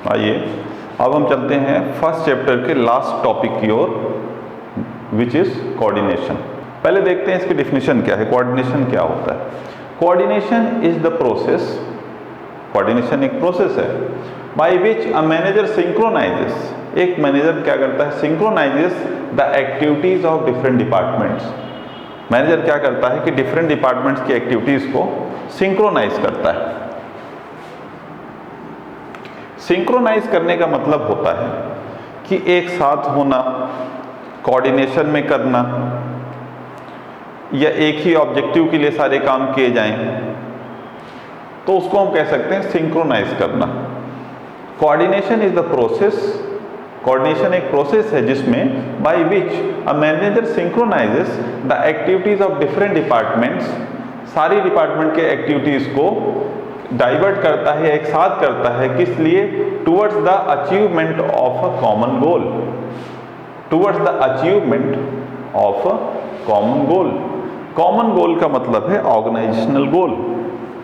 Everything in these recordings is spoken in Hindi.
आइए अब हम चलते हैं फर्स्ट चैप्टर के लास्ट टॉपिक की ओर, विच इज कोऑर्डिनेशन। पहले देखते हैं इसकी डेफिनेशन क्या है। कोऑर्डिनेशन क्या होता है? Coordination is the process, coordination एक प्रोसेस है by which a manager synchronizes, एक मैनेजर क्या करता है? Synchronizes the activities of different departments. Manager क्या करता है कि डिफरेंट डिपार्टमेंट्स की एक्टिविटीज को सिंक्रोनाइज करता है। सिंक्रोनाइज करने का मतलब होता है कि एक साथ होना, कोऑर्डिनेशन में करना, या एक ही ऑब्जेक्टिव के लिए सारे काम किए जाएं, तो उसको हम कह सकते हैं सिंक्रोनाइज करना। Coordination is the process, coordination एक प्रोसेस है जिसमें by which a manager synchronizes the activities of different departments, सारी डिपार्टमेंट के एक्टिविटीज को डाइवर्ट करता है, एक साथ करता है, किस लिए? Towards the achievement of a common goal, towards the achievement of a common goal. Common goal का मतलब है ऑर्गेनाइजेशनल गोल।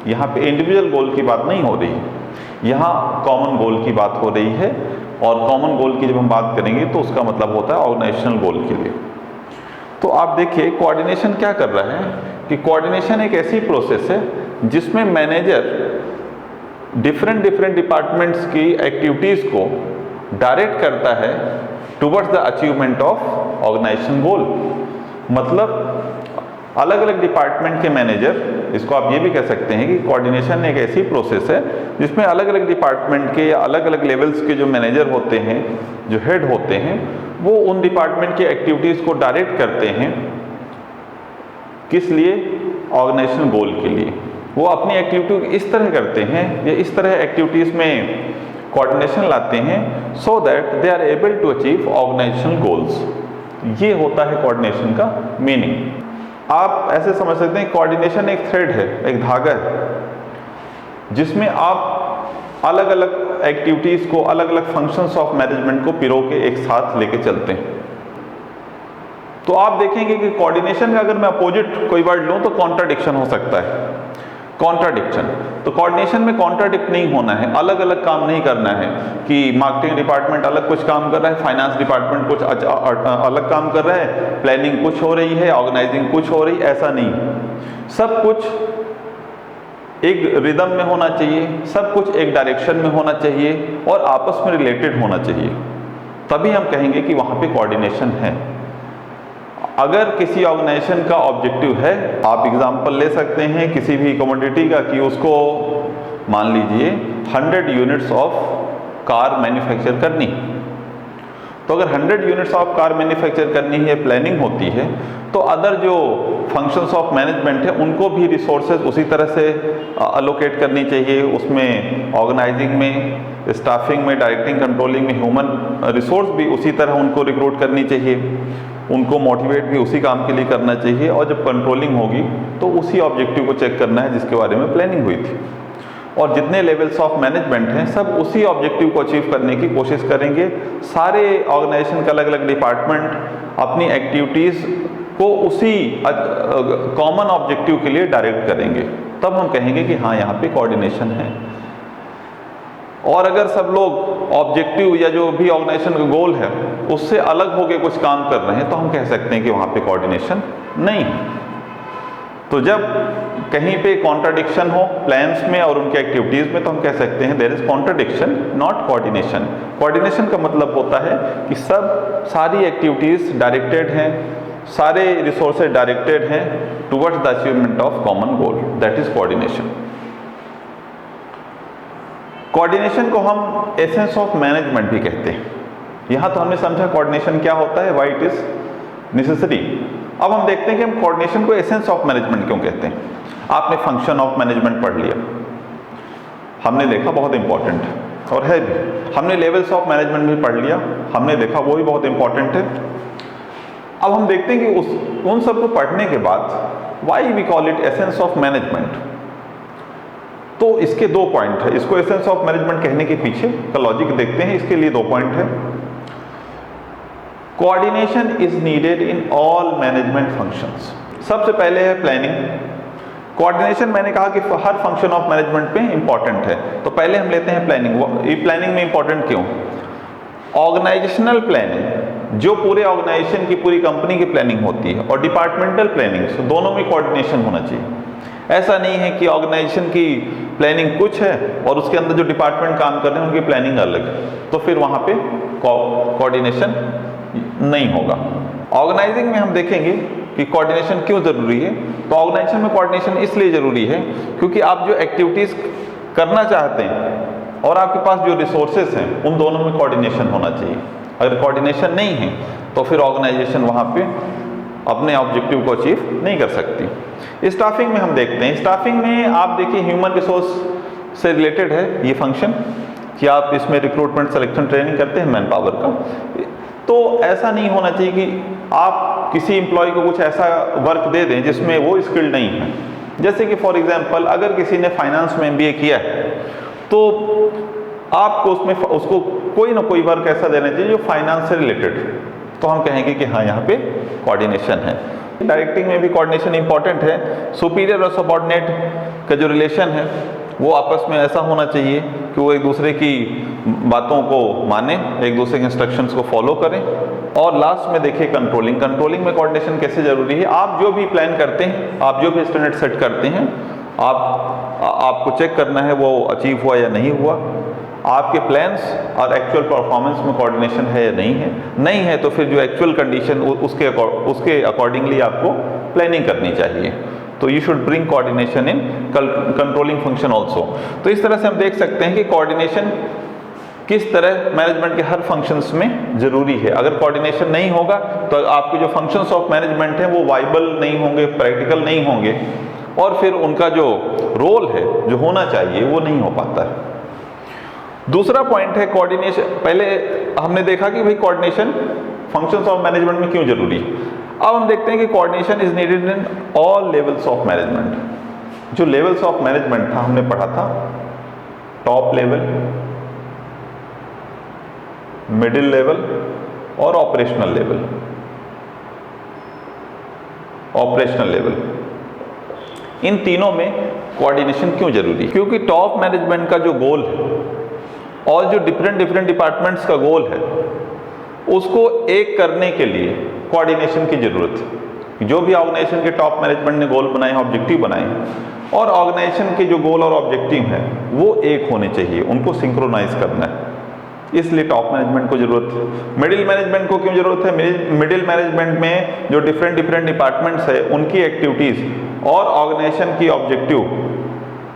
यहाँ पे इंडिविजुअल गोल की बात नहीं हो रही है, यहाँ कॉमन गोल की बात हो रही है। और कॉमन गोल की जब हम बात करेंगे तो उसका मतलब होता है ऑर्गेनाइजेशनल गोल के लिए। तो आप देखिए कोऑर्डिनेशन क्या कर रहा है कि कोऑर्डिनेशन एक ऐसी प्रोसेस है जिसमें मैनेजर डिफरेंट डिपार्टमेंट्स की एक्टिविटीज को डायरेक्ट करता है towards the achievement of organisation goal. मतलब अलग अलग डिपार्टमेंट के मैनेजर, इसको आप ये भी कह सकते हैं कि कोऑर्डिनेशन एक ऐसी प्रोसेस है जिसमें अलग अलग डिपार्टमेंट के या अलग अलग लेवल्स के जो मैनेजर होते हैं, जो हेड होते हैं, वो उन डिपार्टमेंट की एक्टिविटीज़ को डायरेक्ट करते हैं। किस लिए? ऑर्गेनाइजेशन गोल के लिए। वो अपनी एक्टिविटी इस तरह करते हैं या इस तरह एक्टिविटीज़ में कोऑर्डिनेशन लाते हैं so that they are able to achieve organisational goals. ये होता है कोऑर्डिनेशन का मीनिंग। आप ऐसे समझ सकते हैं कोऑर्डिनेशन एक थ्रेड है, एक धागा है, जिसमें आप अलग अलग एक्टिविटीज़ को, अलग अलग फंक्शंस ऑफ मैनेजमेंट को पिरो के एक साथ लेके चलते हैं। तो आप देखेंगे कि कोऑर्डिनेशन का अगर मैं अपोजिट कोई वर्ड लूँ तो कॉन्ट्राडिक्शन हो सकता है। कॉन्ट्राडिक्शन, तो कोऑर्डिनेशन में कॉन्ट्राडिक्ट नहीं होना है, अलग अलग काम नहीं करना है कि मार्केटिंग डिपार्टमेंट अलग कुछ काम कर रहा है, फाइनेंस डिपार्टमेंट कुछ अलग काम कर रहा है, प्लानिंग कुछ हो रही है, ऑर्गेनाइजिंग कुछ हो रही, ऐसा नहीं। सब कुछ एक रिदम में होना चाहिए, सब कुछ एक डायरेक्शन में होना चाहिए और आपस में रिलेटेड होना चाहिए, तभी हम कहेंगे कि वहाँ पे कोऑर्डिनेशन है। अगर किसी ऑर्गेनाइजेशन का ऑब्जेक्टिव है, आप एग्जांपल ले सकते हैं किसी भी कमोडिटी का कि उसको मान लीजिए 100 यूनिट्स ऑफ कार मैन्युफैक्चर करनी, तो अगर 100 यूनिट्स ऑफ कार मैन्युफैक्चर करनी है, प्लानिंग होती है, तो अदर जो फंक्शंस ऑफ मैनेजमेंट है उनको भी रिसोर्सेज उसी तरह से अलोकेट करनी चाहिए। उसमें ऑर्गेनाइजिंग में, स्टाफिंग में, डायरेक्टिंग कंट्रोलिंग में ह्यूमन रिसोर्स भी उसी तरह उनको रिक्रूट करनी चाहिए, उनको मोटिवेट भी उसी काम के लिए करना चाहिए, और जब कंट्रोलिंग होगी तो उसी ऑब्जेक्टिव को चेक करना है जिसके बारे में प्लानिंग हुई थी। और जितने लेवल्स ऑफ मैनेजमेंट हैं सब उसी ऑब्जेक्टिव को अचीव करने की कोशिश करेंगे। सारे ऑर्गेनाइजेशन का अलग अलग डिपार्टमेंट अपनी एक्टिविटीज़ को उसी कॉमन ऑब्जेक्टिव के लिए डायरेक्ट करेंगे, तब हम कहेंगे कि हाँ यहाँ पे कोऑर्डिनेशन है। और अगर सब लोग ऑब्जेक्टिव या जो भी ऑर्गेनाइजेशन का गोल है उससे अलग होकर कुछ काम कर रहे हैं तो हम कह सकते हैं कि वहाँ पे कोऑर्डिनेशन नहीं है। तो जब कहीं पे कॉन्ट्राडिक्शन हो प्लान्स में और उनके एक्टिविटीज़ में तो हम कह सकते हैं there is contradiction, not coordination. Coordination का मतलब होता है कि सारी एक्टिविटीज़ डायरेक्टेड हैं, सारे रिसोर्सेज डायरेक्टेड हैं towards the achievement of common goal, that is coordination. Coordination को हम एसेंस ऑफ मैनेजमेंट भी कहते हैं। यहाँ तो हमने समझा कोऑर्डिनेशन क्या होता है, व्हाई इट इज नेसेसरी। अब हम देखते हैं कि हम कोऑर्डिनेशन को एसेंस ऑफ मैनेजमेंट क्यों कहते हैं। आपने फंक्शन ऑफ मैनेजमेंट पढ़ लिया, हमने देखा बहुत इंपॉर्टेंट है और है भी। हमने लेवल्स ऑफ मैनेजमेंट भी पढ़ लिया, हमने देखा वो भी बहुत इंपॉर्टेंट है। अब हम देखते हैं कि उन सबको पढ़ने के बाद why we call it essence of management. तो इसके दो पॉइंट है, इसको एसेंस ऑफ मैनेजमेंट कहने के पीछे का लॉजिक देखते हैं। इसके लिए दो पॉइंट है। Coordination is needed in all management functions. सबसे पहले है प्लानिंग। कोऑर्डिनेशन मैंने कहा कि हर फंक्शन ऑफ मैनेजमेंट पे इंपॉर्टेंट है। तो पहले हम लेते हैं प्लानिंग। ये प्लानिंग में इंपॉर्टेंट क्यों? ऑर्गेनाइजेशनल प्लानिंग, जो पूरे ऑर्गेनाइजेशन की पूरी कंपनी की प्लानिंग होती है, और डिपार्टमेंटल प्लानिंग, तो दोनों में कोऑर्डिनेशन होना चाहिए। ऐसा नहीं है कि ऑर्गेनाइजेशन की प्लानिंग कुछ है और उसके अंदर जो डिपार्टमेंट काम कर रहे हैं उनकी प्लानिंग अलग है, तो फिर वहाँ पे कोऑर्डिनेशन नहीं होगा। ऑर्गेनाइजिंग में हम देखेंगे कि कोऑर्डिनेशन क्यों ज़रूरी है। तो ऑर्गेनाइजेशन में कोऑर्डिनेशन इसलिए ज़रूरी है क्योंकि आप जो एक्टिविटीज़ करना चाहते हैं और आपके पास जो रिसोर्सेज हैं उन दोनों में कोऑर्डिनेशन होना चाहिए। अगर कोऑर्डिनेशन नहीं है तो फिर ऑर्गेनाइजेशन वहाँ पे अपने ऑब्जेक्टिव को अचीव नहीं कर सकती। स्टाफिंग में हम देखते हैं, स्टाफिंग में आप देखिए ह्यूमन रिसोर्स से रिलेटेड है ये फंक्शन, कि आप इसमें रिक्रूटमेंट, सिलेक्शन, ट्रेनिंग करते हैं मैन पावर का। तो ऐसा नहीं होना चाहिए कि आप किसी एम्प्लॉय को कुछ ऐसा वर्क दे दें जिसमें वो स्किल्ड नहीं है। जैसे कि फॉर एग्जांपल अगर किसी ने फाइनेंस में MBA किया है तो आपको उसको कोई ना कोई वर्क ऐसा देना चाहिए जो फाइनेंस से रिलेटेड, तो हम कहेंगे कि हाँ यहाँ पे कोऑर्डिनेशन है। डायरेक्टिंग में भी कोऑर्डिनेशन इंपॉर्टेंट है। सुपीरियर और सबऑर्डिनेट का जो रिलेशन है वो आपस में ऐसा होना चाहिए कि वो एक दूसरे की बातों को माने, एक दूसरे के इंस्ट्रक्शंस को फॉलो करें। और लास्ट में देखिए कंट्रोलिंग। कंट्रोलिंग में कोऑर्डिनेशन कैसे ज़रूरी है? आप जो भी प्लान करते हैं, आप जो भी स्टैंडर्ड सेट करते हैं, आपको चेक करना है वो अचीव हुआ या नहीं हुआ। आपके प्लान्स और एक्चुअल परफॉर्मेंस में कोऑर्डिनेशन है या नहीं है तो फिर जो एक्चुअल कंडीशन उसके अकॉर्डिंगली आपको प्लानिंग करनी चाहिए। तो you should bring coordination in controlling function also. तो इस तरह से हम देख सकते हैं कि कोऑर्डिनेशन किस तरह मैनेजमेंट के हर फंक्शंस में ज़रूरी है। अगर कोऑर्डिनेशन नहीं होगा तो आपके जो फंक्शंस ऑफ मैनेजमेंट हैं वो वाइबल नहीं होंगे, प्रैक्टिकल नहीं होंगे, और फिर उनका जो रोल है जो होना चाहिए वो नहीं हो पाता है। दूसरा पॉइंट है कोऑर्डिनेशन। पहले हमने देखा कि भाई कोऑर्डिनेशन फंक्शंस ऑफ मैनेजमेंट में क्यों जरूरी है। अब हम देखते हैं कि coordination is needed in all levels of management. जो लेवल्स ऑफ मैनेजमेंट था हमने पढ़ा था, टॉप लेवल, मिडिल लेवल और ऑपरेशनल लेवल। ऑपरेशनल लेवल, इन तीनों में कोऑर्डिनेशन क्यों जरूरी है? क्योंकि टॉप मैनेजमेंट का जो गोल है और जो डिफरेंट डिपार्टमेंट्स का गोल है उसको एक करने के लिए कोऑर्डिनेशन की जरूरत है। जो भी ऑर्गेनाइजेशन के टॉप मैनेजमेंट ने गोल बनाए हैं, ऑब्जेक्टिव बनाए हैं, और ऑर्गेनाइजेशन के जो गोल और ऑब्जेक्टिव हैं वो एक होने चाहिए, उनको सिंक्रोनाइज करना है, इसलिए टॉप मैनेजमेंट को जरूरत है। मिडिल मैनेजमेंट को क्यों जरूरत है? मिडिल मैनेजमेंट में जो डिफरेंट डिपार्टमेंट्स है उनकी एक्टिविटीज और ऑर्गेनाइजेशन की ऑब्जेक्टिव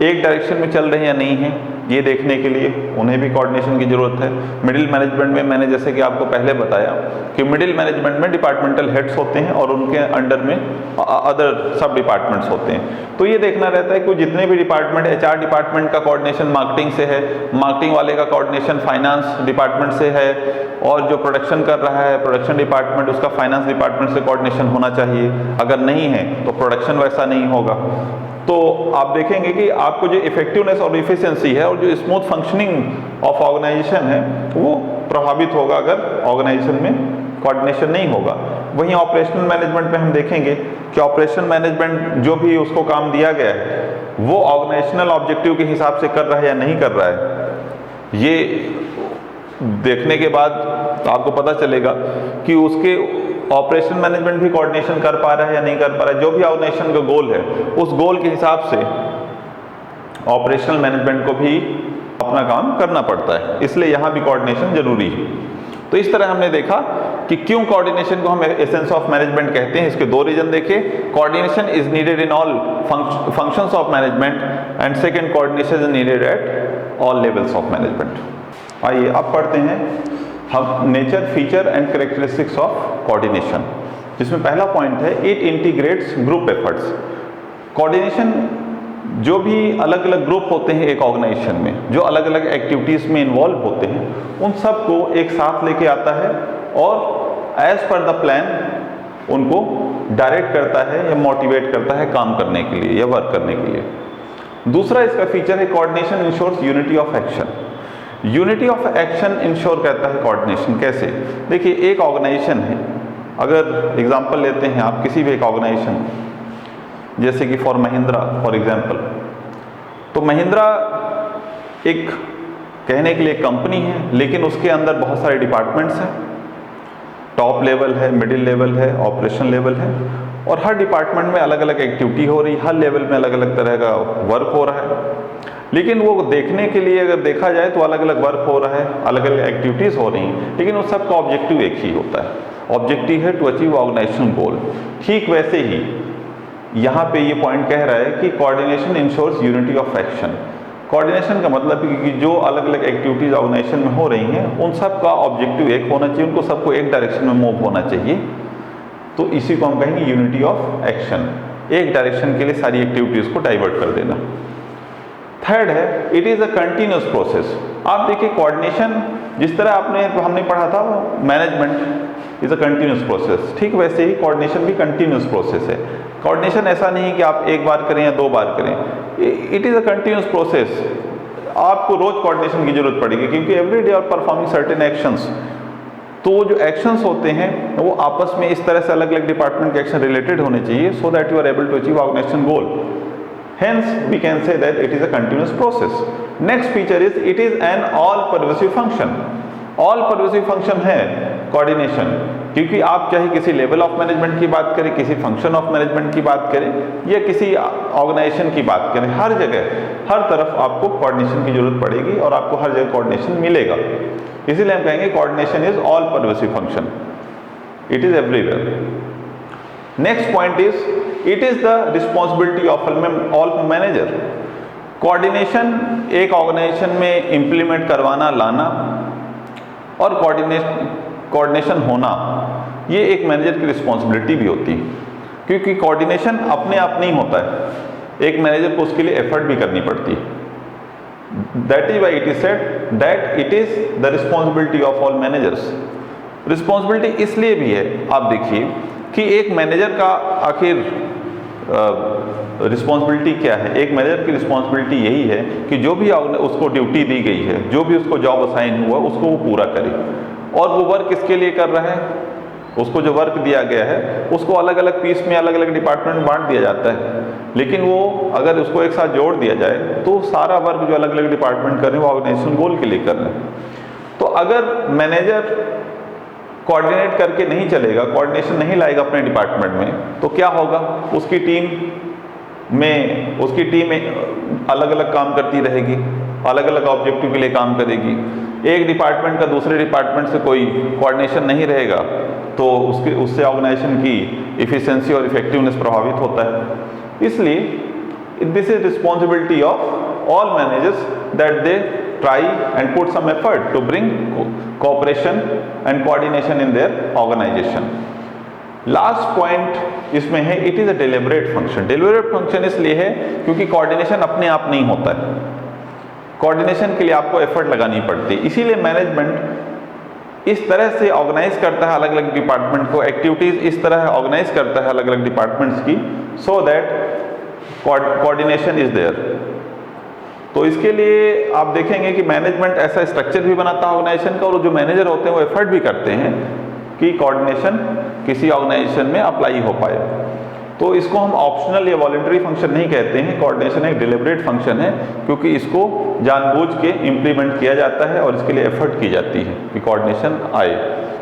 एक डायरेक्शन में चल रहे हैं या नहीं है, ये देखने के लिए उन्हें भी कोऑर्डिनेशन की जरूरत है। मिडिल मैनेजमेंट में मैंने जैसे कि आपको पहले बताया कि मिडिल मैनेजमेंट में डिपार्टमेंटल हेड्स होते हैं और उनके अंडर में अदर सब डिपार्टमेंट्स होते हैं। तो ये देखना रहता है कि जितने भी डिपार्टमेंट, HR डिपार्टमेंट का कोऑर्डिनेशन मार्केटिंग से है, मार्केटिंग वाले का कोऑर्डिनेशन फाइनेंस डिपार्टमेंट से है, और जो प्रोडक्शन कर रहा है प्रोडक्शन डिपार्टमेंट, उसका फाइनेंस डिपार्टमेंट से कोऑर्डिनेशन होना चाहिए। अगर नहीं है तो प्रोडक्शन वैसा नहीं होगा। तो आप देखेंगे कि आपको जो इफेक्टिवनेस और इफिशिएंसी है और जो स्मूथ फंक्शनिंग ऑफ ऑर्गेनाइजेशन है वो प्रभावित होगा अगर ऑर्गेनाइजेशन में कोऑर्डिनेशन नहीं होगा। वहीं ऑपरेशनल मैनेजमेंट में हम देखेंगे कि ऑपरेशनल मैनेजमेंट जो भी उसको काम दिया गया है वो ऑर्गेनाइजेशनल ऑब्जेक्टिव के हिसाब से कर रहा है या नहीं कर रहा है, ये देखने के बाद आपको पता चलेगा कि उसके ऑपरेशन मैनेजमेंट भी कोऑर्डिनेशन कर पा रहा है या नहीं कर पा रहा है। जो भी ऑर्गेनाइजेशन का गोल है उस गोल के हिसाब से ऑपरेशनल मैनेजमेंट को भी अपना काम करना पड़ता है, इसलिए यहाँ भी कोऑर्डिनेशन जरूरी है। तो इस तरह हमने देखा कि क्यों कोऑर्डिनेशन को हम एसेंस ऑफ मैनेजमेंट कहते हैं। इसके दो रीजन देखे, coordination is needed in all functions of management, and second coordination is needed at all levels of management. आइए अब पढ़ते हैं हम nature, feature and characteristics of coordination, जिसमें पहला पॉइंट है it integrates group efforts. Coordination जो भी अलग अलग ग्रुप होते हैं एक ऑर्गेनाइजेशन में, जो अलग अलग एक्टिविटीज़ में इन्वॉल्व होते हैं, उन सबको एक साथ लेके आता है और एज पर द प्लान उनको डायरेक्ट करता है या मोटिवेट करता है काम करने के लिए या वर्क करने के लिए। दूसरा इसका फीचर है coordination ensures unity of action. Unity of action ensure करता है कोऑर्डिनेशन। कैसे? देखिए, एक ऑर्गेनाइजेशन है, अगर एग्जांपल लेते हैं आप किसी भी एक ऑर्गेनाइजेशन जैसे कि फॉर महिंद्रा फॉर एग्जाम्पल। तो महिंद्रा एक कहने के लिए कंपनी है, लेकिन उसके अंदर बहुत सारे डिपार्टमेंट्स हैं। टॉप लेवल है, मिडिल लेवल है, ऑपरेशन लेवल है, और हर डिपार्टमेंट में अलग अलग एक्टिविटी हो रही है, हर लेवल में अलग अलग तरह का वर्क हो रहा है। लेकिन वो देखने के लिए अगर देखा जाए तो अलग अलग वर्क हो रहा है, अलग अलग एक्टिविटीज़ हो रही हैं, लेकिन उस सबका ऑब्जेक्टिव एक ही होता है। ऑब्जेक्टिव है टू अचीव ऑर्गेनाइजेशन गोल। ठीक वैसे ही यहाँ पे ये पॉइंट कह रहा है कि coordination ensures unity of action. Coordination का मतलब है कि जो अलग अलग एक्टिविटीज़ ऑर्गेनाइजेशन में हो रही हैं उन सब का ऑब्जेक्टिव एक होना चाहिए, उनको सबको एक डायरेक्शन में मूव होना चाहिए। तो इसी को हम कहेंगे यूनिटी ऑफ एक्शन, एक डायरेक्शन के लिए सारी एक्टिविटीज़ को डाइवर्ट कर देना। थर्ड है it is a continuous process. आप देखिए कोऑर्डिनेशन जिस तरह हमने पढ़ा था management is a continuous process, ठीक वैसे ही कोऑर्डिनेशन भी कंटिन्यूस प्रोसेस है। कोऑर्डिनेशन ऐसा नहीं है कि आप एक बार करें या 2 बार करें, it is a continuous process. आपको रोज कोऑर्डिनेशन की जरूरत पड़ेगी, क्योंकि every day are performing certain actions. तो जो एक्शंस होते हैं वो आपस में इस तरह से अलग अलग डिपार्टमेंट के एक्शन रिलेटेड होने चाहिए, so that you are able to achieve organisation goal. Hence, we can say that it is a continuous process. Next feature is it is an all-pervasive function. All-pervasive function है coordination, क्योंकि आप चाहे किसी लेवल ऑफ मैनेजमेंट की बात करें, किसी फंक्शन ऑफ मैनेजमेंट की बात करें, या किसी ऑर्गेनाइजेशन की बात करें, हर जगह हर तरफ आपको कोऑर्डिनेशन की जरूरत पड़ेगी और आपको हर जगह कोऑर्डिनेशन मिलेगा। इसीलिए हम कहेंगे coordination is all-pervasive function, it is everywhere. Next point is it is the responsibility of all manager. Coordination एक ऑर्गेनाइजेशन में इंप्लीमेंट करवाना, लाना और कोऑर्डिनेशन होना, ये एक मैनेजर की रिस्पॉन्सिबिलिटी भी होती है, क्योंकि कोऑर्डिनेशन अपने आप नहीं होता है, एक मैनेजर को उसके लिए एफर्ट भी करनी पड़ती है। That is why it is said that it is the responsibility of all managers. Responsibility इसलिए भी है, आप देखिए कि एक मैनेजर का आखिर रिस्पॉन्सिबिलिटी क्या है। एक मैनेजर की रिस्पॉन्सिबिलिटी यही है कि जो भी उसको ड्यूटी दी गई है, जो भी उसको जॉब असाइन हुआ, उसको वो पूरा करे। और वो वर्क किसके लिए कर रहा है, उसको जो वर्क दिया गया है उसको अलग अलग पीस में अलग अलग डिपार्टमेंट में बांट दिया जाता है, लेकिन वो अगर उसको एक साथ जोड़ दिया जाए तो सारा वर्क जो अलग अलग डिपार्टमेंट कर रहे हैं वो ऑर्गेनाइजेशन गोल के लिए कर रहे हैं। तो अगर मैनेजर कोऑर्डिनेट करके नहीं चलेगा, कोऑर्डिनेशन नहीं लाएगा अपने डिपार्टमेंट में, तो क्या होगा, उसकी टीम अलग अलग काम करती रहेगी, अलग अलग ऑब्जेक्टिव के लिए काम करेगी। एक डिपार्टमेंट का दूसरे डिपार्टमेंट से कोई कोऑर्डिनेशन नहीं रहेगा तो उससे ऑर्गेनाइजेशन की इफिशिएंसी और इफेक्टिवनेस प्रभावित होता है। इसलिए this is responsibility of all managers that they try and put some effort to bring cooperation and coordination in their organization. Last point इसमें है it is a deliberate function. Deliberate function इसलिए है क्योंकि coordination अपने आप नहीं होता है, coordination के लिए आपको effort लगानी पड़ती है। इसीलिए मैनेजमेंट इस तरह से ऑर्गेनाइज करता है अलग अलग डिपार्टमेंट को, एक्टिविटीज इस तरह ऑर्गेनाइज करता है अलग अलग डिपार्टमेंट्स की, so that coordination is there. तो इसके लिए आप देखेंगे कि मैनेजमेंट ऐसा स्ट्रक्चर भी बनाता है ऑर्गेनाइजेशन का, और जो मैनेजर होते हैं वो एफर्ट भी करते हैं कि कोऑर्डिनेशन किसी ऑर्गेनाइजेशन में अप्लाई हो पाए। तो इसको हम ऑप्शनल या वॉलंटरी फंक्शन नहीं कहते हैं, कोऑर्डिनेशन एक डिलिबरेट फंक्शन है, क्योंकि इसको जानबूझ के इम्प्लीमेंट किया जाता है और इसके लिए एफर्ट की जाती है कि कोऑर्डिनेशन आए।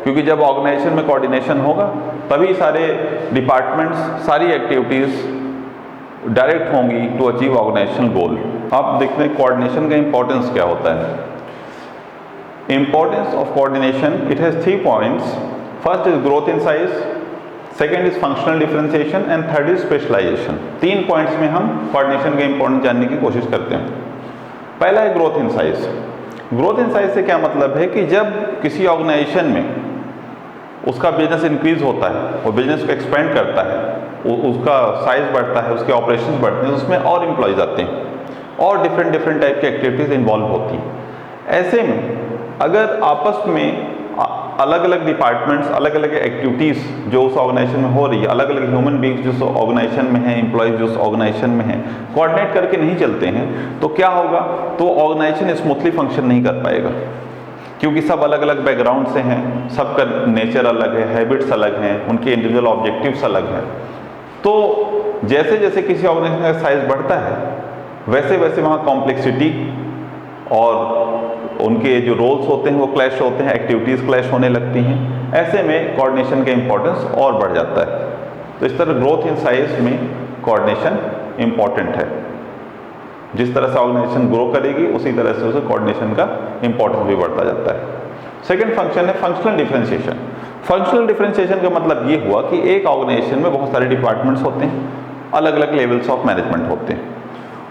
क्योंकि जब ऑर्गेनाइजेशन में कोऑर्डिनेशन होगा तभी सारे डिपार्टमेंट्स, सारी एक्टिविटीज़ डायरेक्ट होंगी टू अचीव ऑर्गेनाइजेशनल गोल। आप देखते हैं कोऑर्डिनेशन का इंपॉर्टेंस क्या होता है। Importance of coordination, it has 3 points. First is growth in size, second is functional differentiation and third is specialisation. 3 points में हम कोऑर्डिनेशन के इंपॉर्टेंस जानने की कोशिश करते हैं। पहला है growth in size. Growth in size से क्या मतलब है कि जब किसी ऑर्गेनाइजेशन में उसका बिजनेस इंक्रीज होता है, वो बिजनेस को एक्सपेंड करता है, उसका साइज बढ़ता है, उसके ऑपरेशंस बढ़ते हैं, उसमें और एम्प्लॉयज़ आते हैं और डिफरेंट टाइप की एक्टिविटीज़ इन्वॉल्व होती हैं। ऐसे में अगर आपस में अलग अलग डिपार्टमेंट्स, अलग अलग एक्टिविटीज़ जो उस ऑर्गेनाइजेशन में हो रही है, अलग अलग ह्यूमन बींग्स जो उस ऑर्गेनाइजेशन में हैं, एम्प्लॉयज़ जो उस ऑर्गेनाइजेशन में हैं, कोऑर्डिनेट करके नहीं चलते हैं, तो क्या होगा, तो ऑर्गेनाइजेशन स्मूथली फंक्शन नहीं कर पाएगा, क्योंकि सब अलग अलग बैकग्राउंड से हैं, सबका नेचर अलग है, हैबिट्स अलग हैं, उनके इंडिविजुअल ऑब्जेक्टिव्स अलग हैं। तो जैसे जैसे किसी ऑर्गेनाइजेशन का साइज बढ़ता है वैसे वैसे वहाँ कॉम्प्लेक्सिटी और उनके जो रोल्स होते हैं वो क्लैश होते हैं, एक्टिविटीज़ क्लैश होने लगती हैं। ऐसे में कोऑर्डिनेशन का इंपॉर्टेंस और बढ़ जाता है। तो इस तरह ग्रोथ इन साइज में कोऑर्डिनेशन इंपॉर्टेंट है। जिस तरह से ऑर्गेनाइजेशन ग्रो करेगी उसी तरह से उसे कोऑर्डिनेशन का इंपॉर्टेंस भी बढ़ता जाता है। सेकंड फंक्शन है फंक्शनल डिफरेंशिएशन। फंक्शनल डिफरेंशिएशन का मतलब ये हुआ कि एक ऑर्गेनाइजेशन में बहुत सारे डिपार्टमेंट्स होते हैं, अलग अलग लेवल्स ऑफ मैनेजमेंट होते हैं,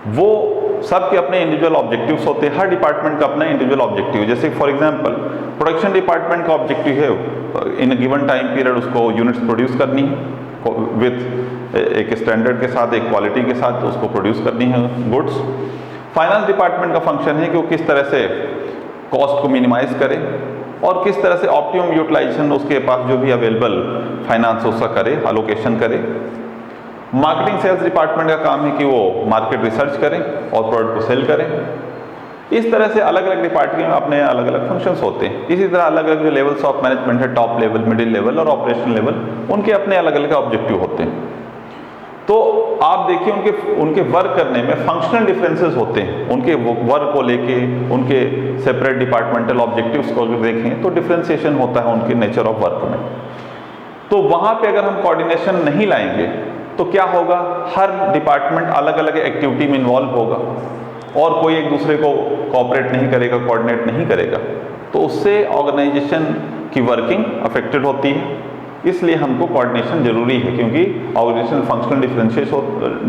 वो सबके अपने इंडिविजुअल ऑब्जेक्टिव्स होते हैं। हर डिपार्टमेंट का अपना इंडिविजुअल ऑब्जेक्टिव, जैसे फॉर एग्जांपल प्रोडक्शन डिपार्टमेंट का ऑब्जेक्टिव है इन गिवन टाइम पीरियड उसको यूनिट्स प्रोड्यूस करनी है विथ एक स्टैंडर्ड के साथ, एक क्वालिटी के साथ उसको प्रोड्यूस करनी है गुड्स। फाइनेंस डिपार्टमेंट का फंक्शन है कि वो किस तरह से कॉस्ट को मिनिमाइज करे और किस तरह से ऑप्टिमम यूटिलाइजेशन उसके पास जो भी अवेलेबल फाइनेंस उसका करे, अलोकेशन करे। मार्केटिंग सेल्स डिपार्टमेंट का काम है कि वो मार्केट रिसर्च करें और प्रोडक्ट को सेल करें। इस तरह से अलग अलग डिपार्टमेंट में अपने अलग अलग फंक्शंस होते हैं। इसी तरह अलग अलग जो लेवल्स ऑफ मैनेजमेंट है, टॉप लेवल, मिडिल लेवल और ऑपरेशन लेवल, उनके अपने अलग अलग ऑब्जेक्टिव होते हैं। तो आप देखिए उनके वर्क करने में फंक्शनल डिफरेंसेस होते हैं। उनके वर्क को लेके उनके सेपरेट डिपार्टमेंटल ऑब्जेक्टिव्स को अगर देखें तो डिफरेंशिएशन होता है उनके नेचर ऑफ वर्क में। तो वहाँ पे अगर हम कोऑर्डिनेशन नहीं लाएंगे तो क्या होगा, हर डिपार्टमेंट अलग अलग एक्टिविटी में इन्वॉल्व होगा और कोई एक दूसरे को कोऑपरेट नहीं करेगा, कोऑर्डिनेट नहीं करेगा, तो उससे ऑर्गेनाइजेशन की वर्किंग अफेक्टेड होती है। इसलिए हमको कोऑर्डिनेशन जरूरी है, क्योंकि ऑर्गेनाइजेशन फंक्शनल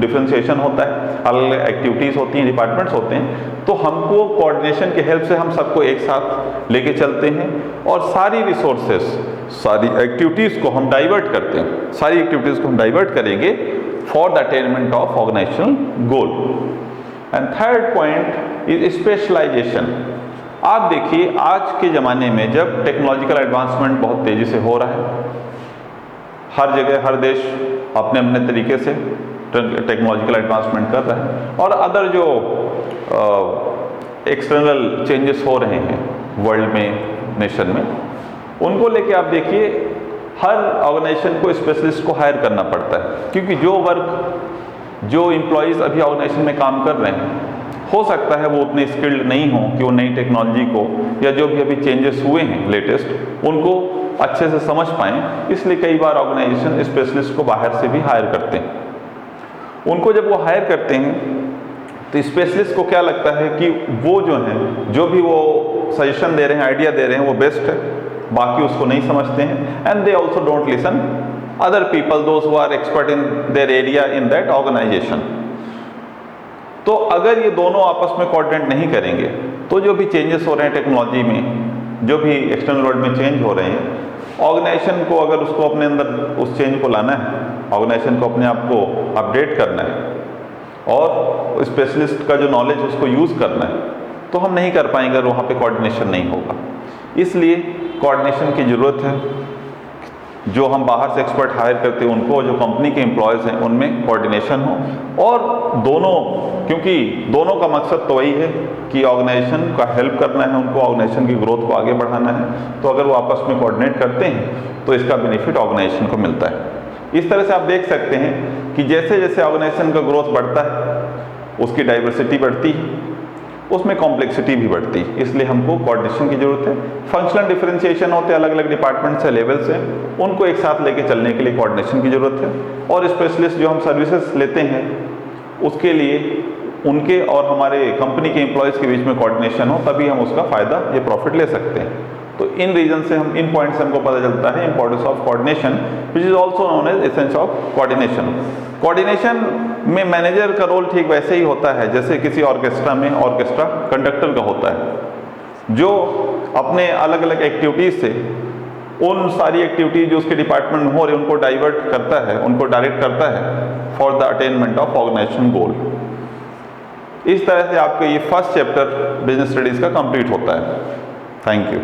डिफरेंशिएशन होता है, अलग अलग एक्टिविटीज़ होती हैं, डिपार्टमेंट्स होते हैं। तो हमको कोऑर्डिनेशन की हेल्प से हम सबको एक साथ लेके चलते हैं और सारी रिसोर्सेस, सारी एक्टिविटीज़ को हम डाइवर्ट करते हैं। सारी एक्टिविटीज़ को हम डाइवर्ट करेंगे for the attainment of organisational goal. And third point is specialisation. आप देखिए आज के ज़माने में जब टेक्नोलॉजिकल एडवांसमेंट बहुत तेज़ी से हो रहा है, हर जगह हर देश अपने अपने तरीके से टेक्नोलॉजिकल एडवांसमेंट कर रहे हैं और अदर जो एक्सटर्नल चेंजेस हो रहे हैं वर्ल्ड में, नेशन में, उनको लेके आप देखिए हर ऑर्गेनाइजेशन को स्पेशलिस्ट को हायर करना पड़ता है, क्योंकि जो एम्प्लॉयज़ अभी ऑर्गेनाइजेशन में काम कर रहे हैं हो सकता है वो उतने स्किल्ड नहीं हो कि वो नई टेक्नोलॉजी को या जो भी अभी चेंजेस हुए हैं लेटेस्ट उनको अच्छे से समझ पाएँ। इसलिए कई बार ऑर्गेनाइजेशन स्पेशलिस्ट को बाहर से भी हायर करते हैं। उनको जब वो हायर करते हैं तो स्पेशलिस्ट को क्या लगता है कि वो जो हैं, जो भी वो सजेशन दे रहे हैं, आइडिया दे रहे हैं, वो बेस्ट है, बाकी उसको नहीं समझते हैं। And they also don't listen other people those who are expert in their area in that organisation. तो अगर ये दोनों आपस में कोऑर्डिनेट नहीं करेंगे तो जो भी चेंजेस हो रहे हैं टेक्नोलॉजी में, जो भी एक्सटर्नल वर्ल्ड में चेंज हो रहे हैं, ऑर्गेनाइजेशन को अगर उसको अपने अंदर उस चेंज को लाना है, ऑर्गेनाइजेशन को अपने आप को अपडेट करना है और स्पेशलिस्ट का जो नॉलेज उसको यूज़ करना है, तो हम नहीं कर पाएंगे अगर वहाँ पे कोऑर्डिनेशन नहीं होगा। इसलिए कोऑर्डिनेशन की ज़रूरत है। जो हम बाहर से एक्सपर्ट हायर करते हैं उनको, जो कंपनी के एम्प्लॉयज़ हैं उनमें कोऑर्डिनेशन हो, और दोनों, क्योंकि दोनों का मकसद तो वही है कि ऑर्गेनाइजेशन का हेल्प करना है, उनको ऑर्गेनाइजेशन की ग्रोथ को आगे बढ़ाना है। तो अगर वो आपस में कोऑर्डिनेट करते हैं तो इसका बेनिफिट ऑर्गेनाइजेशन को मिलता है। इस तरह से आप देख सकते हैं कि जैसे जैसे ऑर्गेनाइजेशन का ग्रोथ बढ़ता है उसकी डाइवर्सिटी बढ़ती है, उसमें कॉम्प्लेक्सिटी भी बढ़ती है। इसलिए हमको कोऑर्डिनेशन की जरूरत है। फंक्शनल डिफरेंशिएशन होते हैं, अलग अलग डिपार्टमेंट से, लेवल से, उनको एक साथ लेके चलने के लिए कोऑर्डिनेशन की जरूरत है। और स्पेशलिस्ट जो हम सर्विसेज लेते हैं उसके लिए उनके और हमारे कंपनी के एम्प्लॉयज़ के बीच में कोऑर्डिनेशन हो, तभी हम उसका फ़ायदा, ये प्रॉफिट ले सकते हैं। तो इन रीजन से हम, इन पॉइंट से हमको पता चलता है importance of coordination, which is also known as essence of coordination. Coordination में मैनेजर का रोल ठीक वैसे ही होता है जैसे किसी ऑर्केस्ट्रा में ऑर्केस्ट्रा कंडक्टर का होता है, जो अपने अलग अलग एक्टिविटीज़ से उन सारी एक्टिविटीज जो उसके डिपार्टमेंट में हो रही उनको डाइवर्ट करता है, उनको डायरेक्ट करता है for the attainment of organisation goal. इस तरह से आपका ये फर्स्ट चैप्टर बिजनेस स्टडीज़ का कंप्लीट होता है। Thank you.